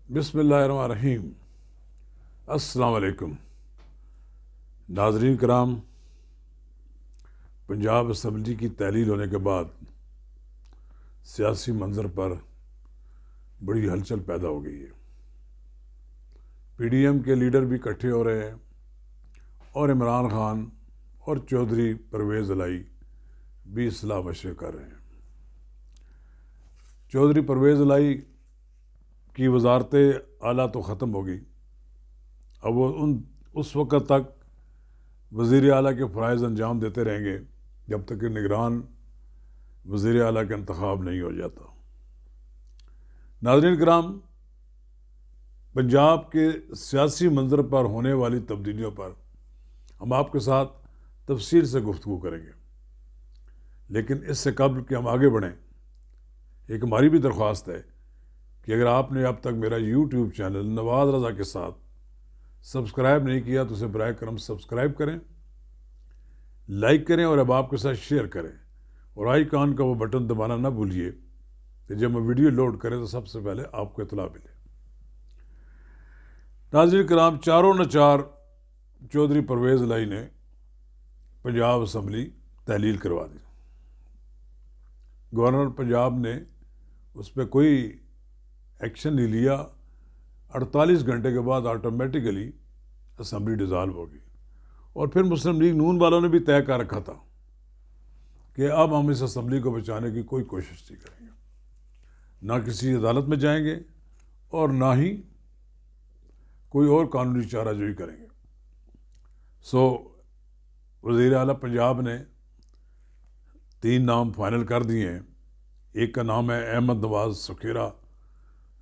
بسم اللہ الرحمن الرحیم۔ السلام علیکم ناظرین کرام، پنجاب اسمبلی کی تحلیل ہونے کے بعد سیاسی منظر پر بڑی ہلچل پیدا ہو گئی ہے۔ پی ڈی ایم کے لیڈر بھی اکٹھے ہو رہے ہیں اور عمران خان اور چودھری پرویز الہی بھی اصلاح مشورے کر رہے ہیں۔ چودھری پرویز الہی کی وزارت اعلیٰ تو ختم ہو گئی، اب وہ اس وقت تک وزیر اعلیٰ کے فرائض انجام دیتے رہیں گے جب تک کہ نگران وزیر اعلیٰ کا انتخاب نہیں ہو جاتا۔ ناظرین کرام، پنجاب کے سیاسی منظر پر ہونے والی تبدیلیوں پر ہم آپ کے ساتھ تفصیل سے گفتگو کریں گے، لیکن اس سے قبل کہ ہم آگے بڑھیں، ایک ہماری بھی درخواست ہے کہ اگر آپ نے اب تک میرا یوٹیوب چینل نواز رضا کے ساتھ سبسکرائب نہیں کیا تو اسے برائے کرم سبسکرائب کریں، لائک کریں اور اب آپ کے ساتھ شیئر کریں، اور آئیکن کا وہ بٹن دبانا نہ بھولیے کہ جب میں ویڈیو لوڈ کریں تو سب سے پہلے آپ کو اطلاع ملے۔ ناظرین کرام، چاروں نچار چودھری پرویز الہی نے پنجاب اسمبلی تحلیل کروا دی۔ گورنر پنجاب نے اس پہ کوئی ایکشن نہیں لیا۔ 48 گھنٹے کے بعد آٹومیٹیکلی اسمبلی ڈیزالو ہو گئی، اور پھر مسلم لیگ نون والوں نے بھی طے کر رکھا تھا کہ اب ہم اس اسمبلی کو بچانے کی کوئی کوشش نہیں کریں گے، نہ کسی عدالت میں جائیں گے اور نہ ہی کوئی اور قانونی چارہ جوئی کریں گے۔ وزیر اعلیٰ پنجاب نے 3 نام فائنل کر دیے ہیں۔ ایک کا نام ہے احمد نواز سکھیرا،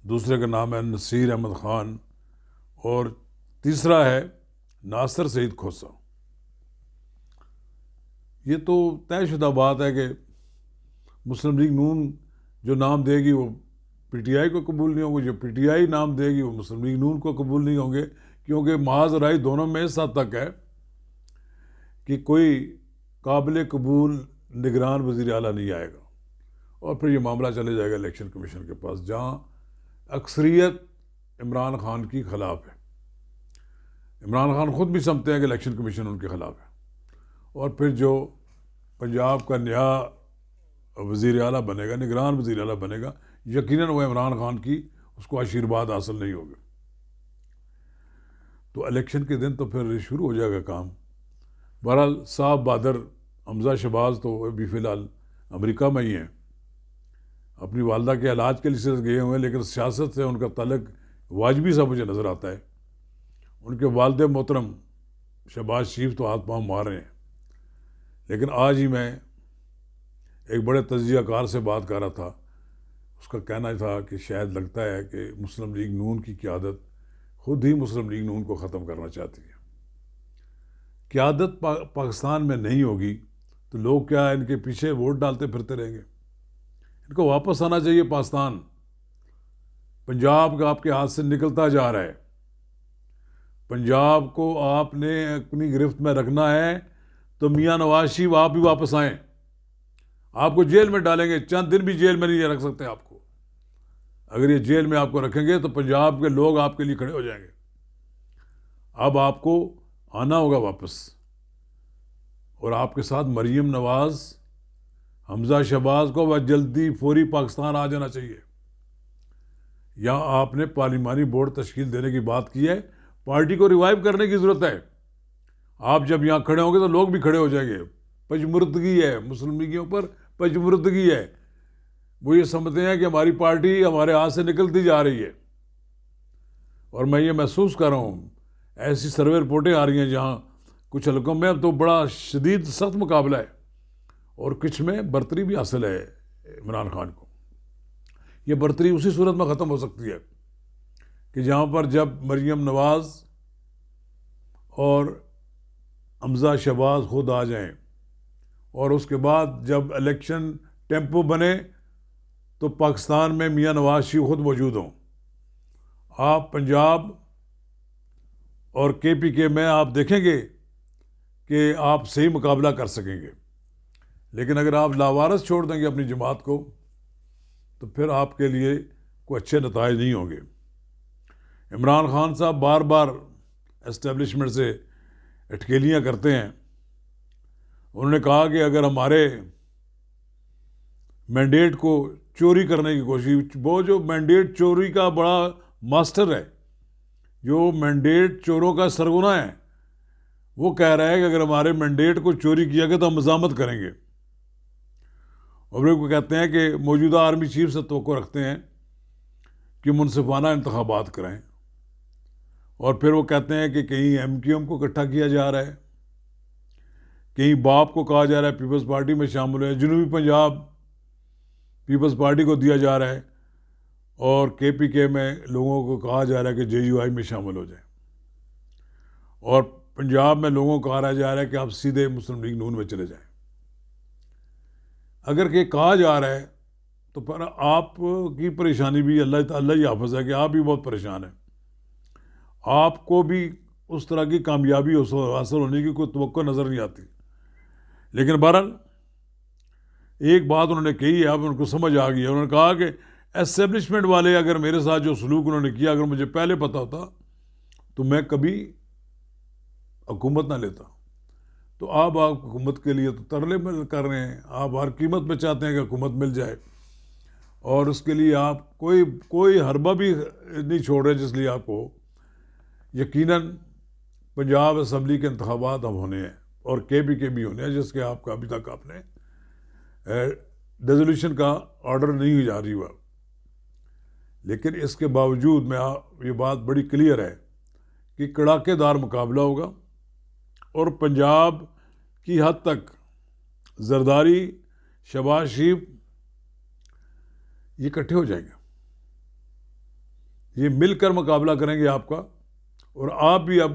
دوسرے کا نام ہے نصیر احمد خان، اور تیسرا ہے ناصر سعید کھوسہ۔ یہ تو طے شدہ بات ہے کہ مسلم لیگ نون جو نام دے گی وہ پی ٹی آئی کو قبول نہیں ہوں گے، جو پی ٹی آئی نام دے گی وہ مسلم لیگ نون کو قبول نہیں ہوں گے، کیونکہ محاذ رائے دونوں میں اس حد تک ہے کہ کوئی قابل قبول نگران وزیر اعلیٰ نہیں آئے گا، اور پھر یہ معاملہ چلے جائے گا الیکشن کمیشن کے پاس، جہاں اکثریت عمران خان کی خلاف ہے۔ عمران خان خود بھی سمجھتے ہیں کہ الیکشن کمیشن ان کے خلاف ہے، اور پھر جو پنجاب کا نیا وزیر اعلیٰ بنے گا، نگران وزیر اعلیٰ بنے گا، یقیناً وہ عمران خان کی اس کو آشیرواد حاصل نہیں ہوگا۔ تو الیکشن کے دن تو پھر شروع ہو جائے گا کام۔ بہرحال صاحب بہادر حمزہ شہباز تو ابھی فی الحال امریکہ میں ہی ہیں، اپنی والدہ کے علاج کے لیے صرف گئے ہوئے ہیں، لیکن سیاست سے ان کا تعلق واجبی سا مجھے نظر آتا ہے۔ ان کے والد محترم شہباز شریف تو ہاتھ پاؤں مار رہے ہیں، لیکن آج ہی میں ایک بڑے تجزیہ کار سے بات کر رہا تھا، اس کا کہنا تھا کہ شاید لگتا ہے کہ مسلم لیگ نون کی قیادت خود ہی مسلم لیگ نون کو ختم کرنا چاہتی ہے۔ قیادت پاکستان میں نہیں ہوگی تو لوگ کیا ان کے پیچھے ووٹ ڈالتے پھرتے رہیں گے؟ ان کو واپس آنا چاہیے پاکستان۔ پنجاب کا آپ کے ہاتھ سے نکلتا جا رہا ہے، پنجاب کو آپ نے اپنی گرفت میں رکھنا ہے تو میاں نواز شریف آپ بھی واپس آئیں۔ آپ کو جیل میں ڈالیں گے، چند دن بھی جیل میں نہیں رکھ سکتے آپ کو۔ اگر یہ جیل میں آپ کو رکھیں گے تو پنجاب کے لوگ آپ کے لیے کھڑے ہو جائیں گے۔ اب آپ کو آنا ہوگا واپس، اور آپ کے ساتھ مریم نواز، حمزہ شہباز کو وہ جلدی فوری پاکستان آ جانا چاہیے۔ یہاں آپ نے پارلیمانی بورڈ تشکیل دینے کی بات کی ہے، پارٹی کو ریوائیو کرنے کی ضرورت ہے۔ آپ جب یہاں کھڑے ہوں گے تو لوگ بھی کھڑے ہو جائیں گے۔ پجمردگی ہے مسلم لیگیوں پر، پجمردگی ہے۔ وہ یہ سمجھتے ہیں کہ ہماری پارٹی ہمارے ہاتھ سے نکلتی جا رہی ہے، اور میں یہ محسوس کر رہا ہوں، ایسی سروے رپورٹیں آ رہی ہیں جہاں کچھ حلقوں میں اب تو بڑا شدید سخت مقابلہ ہے، اور کچھ میں برتری بھی حاصل ہے عمران خان کو۔ یہ برتری اسی صورت میں ختم ہو سکتی ہے کہ جہاں پر جب مریم نواز اور حمزہ شہباز خود آ جائیں، اور اس کے بعد جب الیکشن ٹیمپو بنے تو پاکستان میں میاں نواز شریف خود موجود ہوں۔ آپ پنجاب اور کے پی کے میں آپ دیکھیں گے کہ آپ صحیح مقابلہ کر سکیں گے، لیکن اگر آپ لاوارث چھوڑ دیں گے اپنی جماعت کو تو پھر آپ کے لیے کوئی اچھے نتائج نہیں ہوں گے۔ عمران خان صاحب بار بار اسٹیبلشمنٹ سے اٹکیلیاں کرتے ہیں. انہوں نے کہا کہ اگر ہمارے مینڈیٹ کو چوری کرنے کی کوشش، وہ جو مینڈیٹ چوری کا بڑا ماسٹر ہے، جو مینڈیٹ چوروں کا سرغنہ ہے، وہ کہہ رہا ہے کہ اگر ہمارے مینڈیٹ کو چوری کیا گیا تو ہم مزاحمت کریں گے. اور وہ کہتے ہیں کہ موجودہ آرمی چیف سے توقع رکھتے ہیں کہ منصفانہ انتخابات کرائیں. اور پھر وہ کہتے ہیں کہ کہیں ایم کیو ایم کو اکٹھا کیا جا رہا ہے، کہیں باپ کو کہا جا رہا ہے پیپلز پارٹی میں شامل ہے، جنوبی پنجاب پیپلز پارٹی کو دیا جا رہا ہے، اور کے پی کے میں لوگوں کو کہا جا رہا ہے کہ جے یو آئی میں شامل ہو جائیں، اور پنجاب میں لوگوں کو کہا جا رہا ہے کہ آپ سیدھے مسلم لیگ نون میں چلے جائیں. اگر کہ کہا جا رہا ہے تو پر آپ کی پریشانی بھی اللہ ہی حافظ ہے کہ آپ بھی بہت پریشان ہیں. آپ کو بھی اس طرح کی کامیابی حاصل ہونے کی کوئی توقع نظر نہیں آتی. لیکن بہرحال ایک بات انہوں نے کہی ہے، اب ان کو سمجھ آ گئی ہے. انہوں نے کہا کہ اسٹیبلشمنٹ والے اگر میرے ساتھ جو سلوک انہوں نے کیا اگر مجھے پہلے پتہ ہوتا تو میں کبھی حکومت نہ لیتا. تو آپ حکومت کے لیے تو ترلے کر رہے ہیں، آپ ہر قیمت پہ چاہتے ہیں کہ حکومت مل جائے، اور اس کے لیے آپ کوئی حربہ بھی نہیں چھوڑ رہے جس لیے آپ کو یقیناً پنجاب اسمبلی کے انتخابات اب ہونے ہیں اور کے پی کے بھی ہونے ہیں، جس کے آپ کا ابھی تک آپ نے ریزولوشن کا آرڈر نہیں جاری ہوا. لیکن اس کے باوجود میں یہ بات بڑی کلیئر ہے کہ کڑاکے دار مقابلہ ہوگا، اور پنجاب کی حد تک زرداری، شہباز شریف یہ اکٹھے ہو جائیں گے، یہ مل کر مقابلہ کریں گے آپ کا. اور آپ بھی اب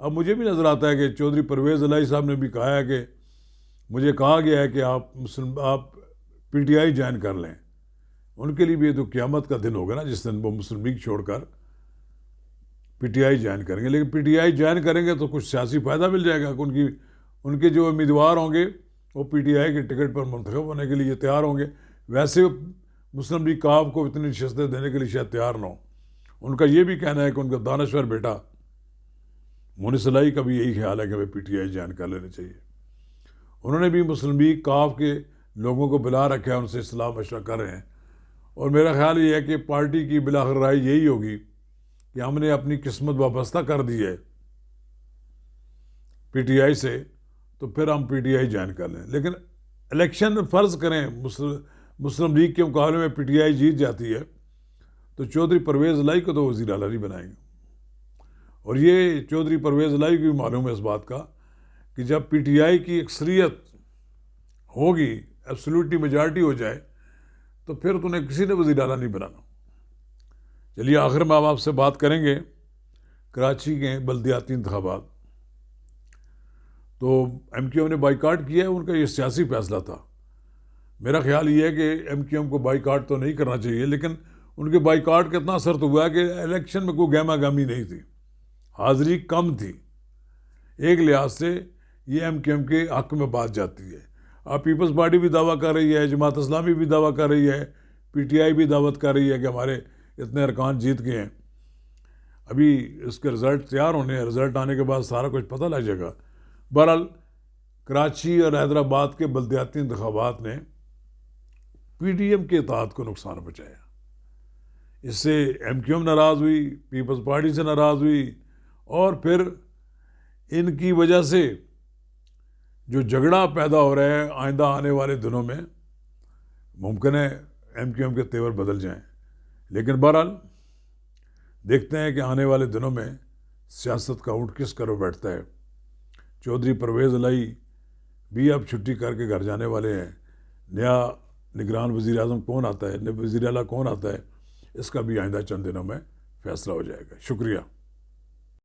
مجھے بھی نظر آتا ہے کہ چودھری پرویز الہی صاحب نے بھی کہا ہے کہ مجھے کہا گیا ہے کہ آپ پی ٹی آئی جوائن کر لیں. ان کے لیے بھی یہ تو قیامت کا دن ہوگا نا جس دن وہ مسلم لیگ چھوڑ کر پی ٹی آئی جوائن کریں گے. لیکن پی ٹی آئی جوائن کریں گے تو کچھ سیاسی فائدہ مل جائے گا کہ ان کے جو امیدوار ہوں گے وہ پی ٹی آئی کے ٹکٹ پر منتخب ہونے کے لیے تیار ہوں گے. ویسے مسلم لیگ کاف کو اتنی نشستیں دینے کے لیے شاید تیار نہ ہوں. ان کا یہ بھی کہنا ہے کہ ان کا دانشور بیٹا مونس الہی کا بھی یہی خیال ہے کہ وہ پی ٹی آئی جوائن کر لینے چاہیے. انہوں نے بھی مسلم لیگ کاف کے لوگوں کو بلا رکھا ہے، ان سے صلاح مشورہ کر رہے ہیں. اور میرا خیال یہ ہے کہ پارٹی کی بلاخر رائے یہی ہوگی کہ ہم نے اپنی قسمت وابستہ کر دی ہے پی ٹی آئی سے، تو پھر ہم پی ٹی آئی جوائن کر لیں. لیکن الیکشن فرض کریں مسلم لیگ کے مقابلے میں پی ٹی آئی جیت جاتی ہے تو چودھری پرویز الہی کو تو وزیر اعلیٰ نہیں بنائیں گے. اور یہ چودھری پرویز الہی کو بھی معلوم ہے اس بات کا کہ جب پی ٹی آئی کی اکثریت ہوگی، ایبسولوٹلی میجارٹی ہو جائے، تو پھر تو انہیں کسی نے وزیر اعلیٰ نہیں بنانا. چلیے آخر میں آپ سے بات کریں گے کراچی کے بلدیاتی انتخابات. تو ایم کیو ایم نے بائیکاٹ کیا ہے، ان کا یہ سیاسی فیصلہ تھا. میرا خیال یہ ہے کہ ایم کیو ایم کو بائیکاٹ تو نہیں کرنا چاہیے، لیکن ان کے بائیکاٹ کا اتنا اثر تو ہوا ہے کہ الیکشن میں کوئی گہما گہمی نہیں تھی، حاضری کم تھی. ایک لحاظ سے یہ ایم کیو ایم کے حق میں بات جاتی ہے. اب پیپلز پارٹی بھی دعویٰ کر رہی ہے، جماعت اسلامی بھی دعویٰ کر رہی ہے، پی ٹی آئی بھی دعوت کر رہی ہے کہ ہمارے اتنے ارکان جیت گئے ہیں. ابھی اس کے رزلٹ تیار ہونے ہیں، رزلٹ آنے کے بعد سارا کچھ پتہ لگ جائے گا. بہرحال کراچی اور حیدرآباد کے بلدیاتی انتخابات نے پی ڈی ایم کے اتحاد کو نقصان پہنچایا. اس سے ایم کیو ایم ناراض ہوئی، پیپلز پارٹی سے ناراض ہوئی، اور پھر ان کی وجہ سے جو جھگڑا پیدا ہو رہا ہے آئندہ آنے والے دنوں میں ممکن ہے ایم کیو ایم کے تیور بدل جائیں. لیکن بہرحال دیکھتے ہیں کہ آنے والے دنوں میں سیاست کا اونٹ کس طرف بیٹھتا ہے. چودھری پرویز الہی بھی اب چھٹی کر کے گھر جانے والے ہیں. نیا نگران وزیر اعظم کون آتا ہے، وزیر اعلیٰ کون آتا ہے، اس کا بھی آئندہ چند دنوں میں فیصلہ ہو جائے گا. شکریہ.